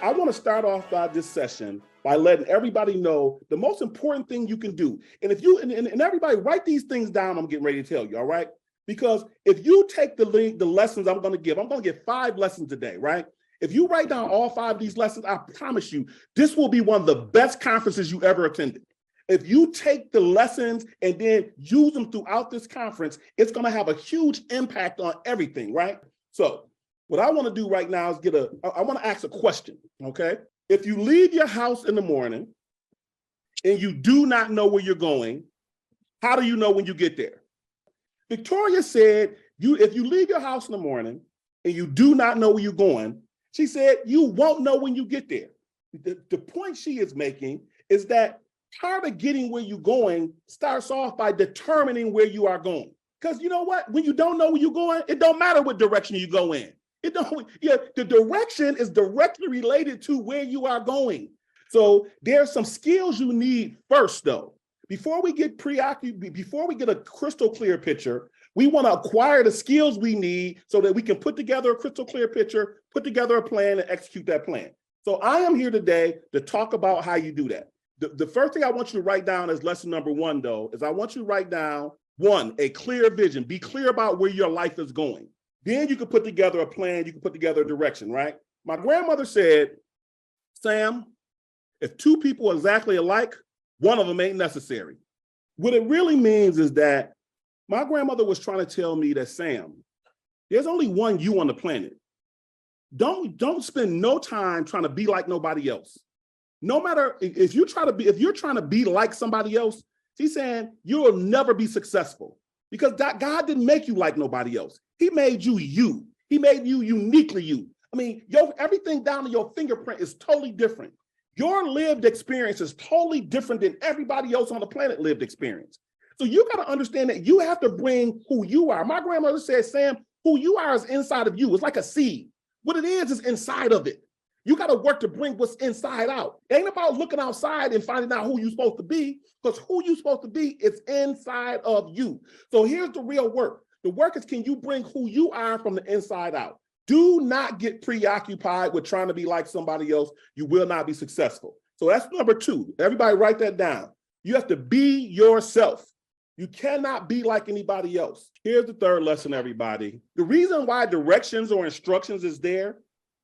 I want to start off this session by letting everybody know the most important thing you can do. And if you, and everybody write these things down, I'm getting ready to tell you, all right? Because if you take the lessons I'm going to give 5 lessons today, right? If you write down all 5 of these lessons, I promise you, this will be one of the best conferences you ever attended. If you take the lessons and then use them throughout this conference, it's going to have a huge impact on everything, right? So what I want to do right now is I want to ask a question, okay? If you leave your house in the morning and you do not know where you're going, how do you know when you get there? Victoria said, if you leave your house in the morning and you do not know where you're going, she said, you won't know when you get there. The point she is making is that part of getting where you're going starts off by determining where you are going. Because you know what? When you don't know where you're going, it don't matter what direction you go in. The direction is directly related to where you are going. So there's some skills you need first, though. Before we get a crystal clear picture, we want to acquire the skills we need so that we can put together a crystal clear picture, put together a plan, and execute that plan. So I am here today to talk about how you do that. The first thing I want you to write down as lesson number 1, though, is I want you to write down, 1, a clear vision. Be clear about where your life is going. Then you can put together a plan, you can put together a direction, right? My grandmother said, Sam, if 2 people are exactly alike, one of them ain't necessary. What it really means is that my grandmother was trying to tell me that, Sam, there's only one you on the planet. Don't spend no time trying to be like nobody else. No matter if you're trying to be like somebody else, she's saying you will never be successful because God didn't make you like nobody else. He made you you. He made you uniquely you. I mean, everything down to your fingerprint is totally different. Your lived experience is totally different than everybody else on the planet lived experience. So you got to understand that you have to bring who you are. My grandmother said, Sam, who you are is inside of you. It's like a seed. What it is inside of it. You got to work to bring what's inside out. It ain't about looking outside and finding out who you're supposed to be, because who you're supposed to be is inside of you. So here's the real work. The work is, can you bring who you are from the inside out? Do not get preoccupied with trying to be like somebody else. You will not be successful. So that's number 2. Everybody write that down. You have to be yourself. You cannot be like anybody else. Here's the 3rd lesson, everybody. The reason why directions or instructions is there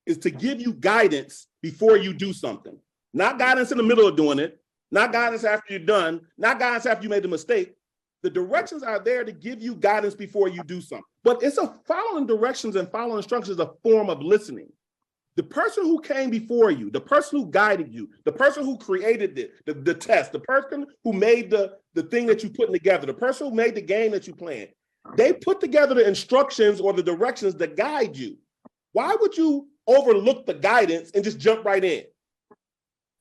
is to give you guidance before you do something. Not guidance in the middle of doing it, not guidance after you're done, not guidance after you made the mistake. The directions are there to give you guidance before you do something. But it's following directions and following instructions is a form of listening. The person who came before you, the person who guided you, the person who created the test, the person who made the thing that you put together, the person who made the game that you playing, they put together the instructions or the directions that guide you. Why would you overlook the guidance and just jump right in?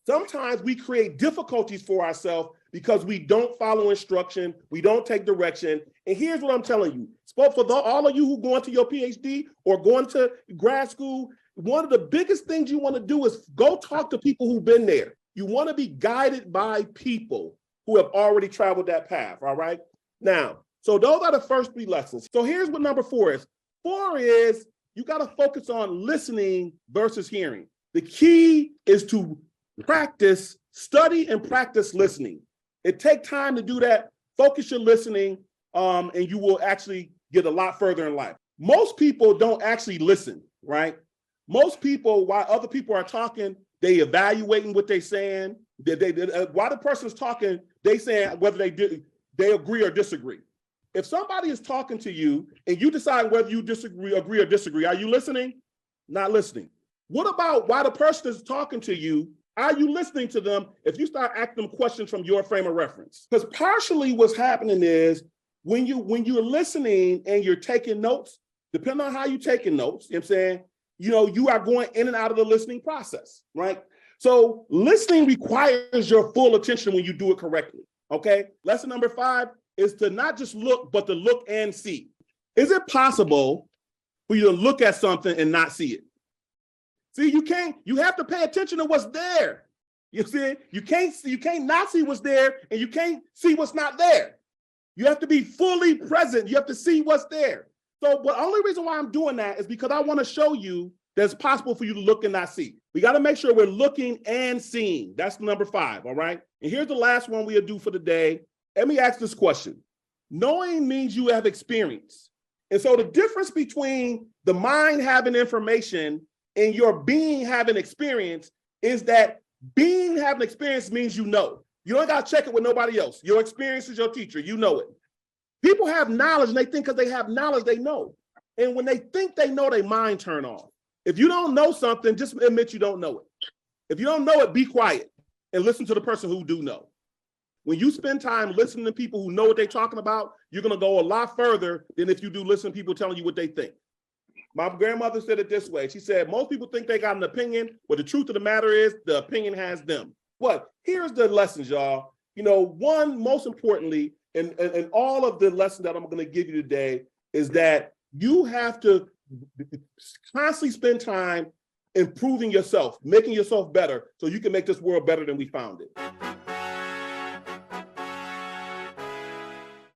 Sometimes we create difficulties for ourselves because we don't follow instruction, we don't take direction. And here's what I'm telling you. For all of you who going to your PhD or going to grad school, one of the biggest things you want to do is go talk to people who've been there. You want to be guided by people who have already traveled that path, all right? Now, so those are the first 3 lessons. So here's what number 4 is. 4 is you got to focus on listening versus hearing. The key is to study and practice listening. It takes time to do that. Focus your listening, and you will actually get a lot further in life. Most people don't actually listen, right? Most people, while other people are talking, they evaluating what they're saying. While the person's talking, they saying whether they agree or disagree. If somebody is talking to you and you decide whether you agree or disagree, are you listening? Not listening. What about while the person is talking to you, are you listening to them if you start asking them questions from your frame of reference? Because partially what's happening is when you're listening and you're taking notes, depending on how you're taking notes, you know what I'm saying, you are going in and out of the listening process, right? So listening requires your full attention when you do it correctly, okay? Lesson number 5 is to not just look, but to look and see. Is it possible for you to look at something and not see it? See, you have to pay attention to what's there. You see, you can't not see what's there, and you can't see what's not there. You have to be fully present. You have to see what's there. So the only reason why I'm doing that is because I want to show you that it's possible for you to look and not see. We got to make sure we're looking and seeing. That's number 5, all right? And here's the last one we'll do for the day. Let me ask this question. Knowing means you have experience. And so the difference between the mind having information and your being having experience is that being having experience means you know. You don't got to check it with nobody else. Your experience is your teacher. You know it. People have knowledge and they think because they have knowledge, they know. And when they think they know, their mind turn off. If you don't know something, just admit you don't know it. If you don't know it, be quiet and listen to the person who do know. When you spend time listening to people who know what they're talking about, you're going to go a lot further than if you do listen to people telling you what they think. My grandmother said it this way. She said, most people think they got an opinion, but the truth of the matter is the opinion has them. What? Here's the lessons, y'all. You know, one, most importantly, and all of the lessons that I'm going to give you today is that you have to constantly spend time improving yourself, making yourself better so you can make this world better than we found it.